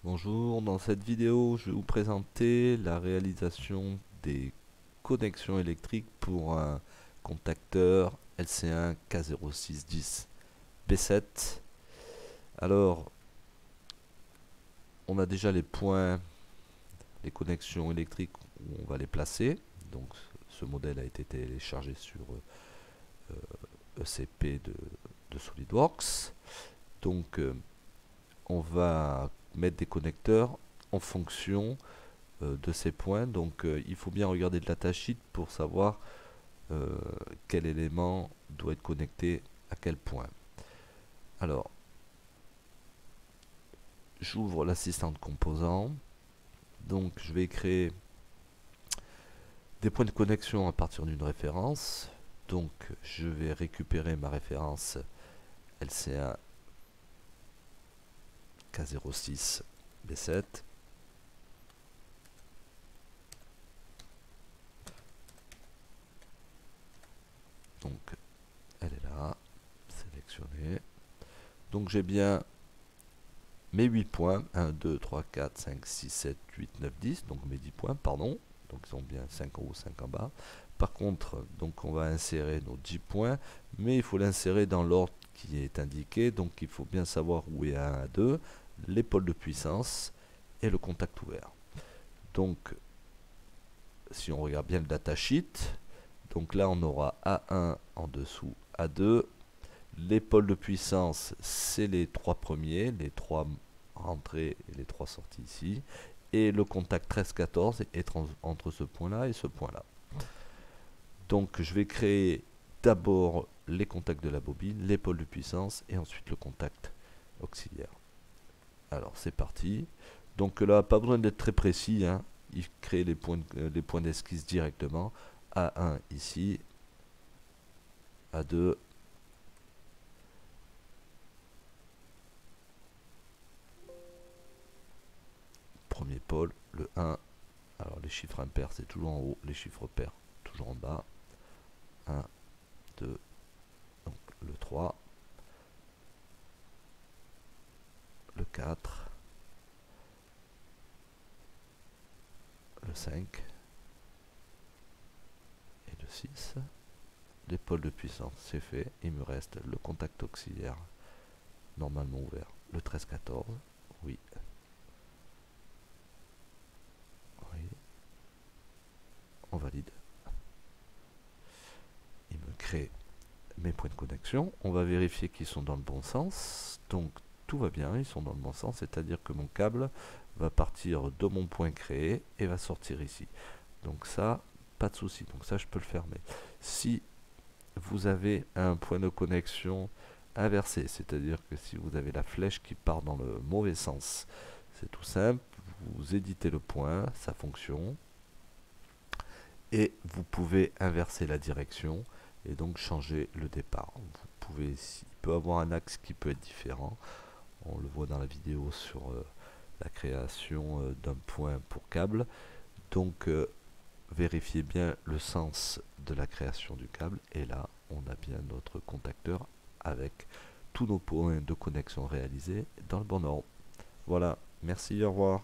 Bonjour, dans cette vidéo, je vais vous présenter la réalisation des connexions électriques pour un contacteur LC1 K0610 B7. Alors, on a déjà les points, les connexions électriques où on va les placer. Donc, ce modèle a été téléchargé sur ECP de SolidWorks. Donc, on va mettre des connecteurs en fonction de ces points. Donc il faut bien regarder le datasheet pour savoir quel élément doit être connecté à quel point. Alors, j'ouvre l'assistant de composants. Donc je vais créer des points de connexion à partir d'une référence. Donc je vais récupérer ma référence LC1 K06 B7. Donc elle est là, sélectionnée. Donc j'ai bien mes 8 points, 1, 2, 3, 4, 5, 6, 7, 8, 9, 10, donc mes 10 points, pardon, donc ils ont bien 5 en haut, 5 en bas. Par contre, donc on va insérer nos 10 points, mais il faut l'insérer dans l'ordre qui est indiqué, donc il faut bien savoir où est A1, A2, les pôles de puissance et le contact ouvert. Donc, si on regarde bien le datasheet, donc là on aura A1 en dessous, A2, les pôles de puissance, c'est les trois premiers, les trois rentrées et les trois sorties ici. Et le contact 13-14 est entre ce point-là et ce point-là. Donc je vais créer d'abord les contacts de la bobine, les pôles de puissance et ensuite le contact auxiliaire. Alors c'est parti. Donc là, pas besoin d'être très précis, hein. Il crée les points d'esquisse directement. A1 ici, A2, premier pôle, le 1. Alors les chiffres impairs c'est toujours en haut, les chiffres pairs toujours en bas. 1, 2, donc le 3, le 4, le 5 et le 6. Les pôles de puissance c'est fait, il me reste le contact auxiliaire normalement ouvert, le 13-14, oui. Oui, on valide. Il me crée mes points de connexion. On va vérifier qu'ils sont dans le bon sens. Donc tout va bien, ils sont dans le bon sens, c'est-à-dire que mon câble va partir de mon point créé et va sortir ici. Donc ça, pas de souci. Donc ça, je peux le fermer. Si vous avez un point de connexion inversé, c'est-à-dire que si vous avez la flèche qui part dans le mauvais sens, c'est tout simple. Vous éditez le point, sa fonction, et vous pouvez inverser la direction et donc changer le départ. Vous pouvez, il peut avoir un axe qui peut être différent. On le voit dans la vidéo sur la création d'un point pour câble. Donc vérifiez bien le sens de la création du câble et là on a bien notre contacteur avec tous nos points de connexion réalisés dans le bon ordre. Voilà, merci, au revoir.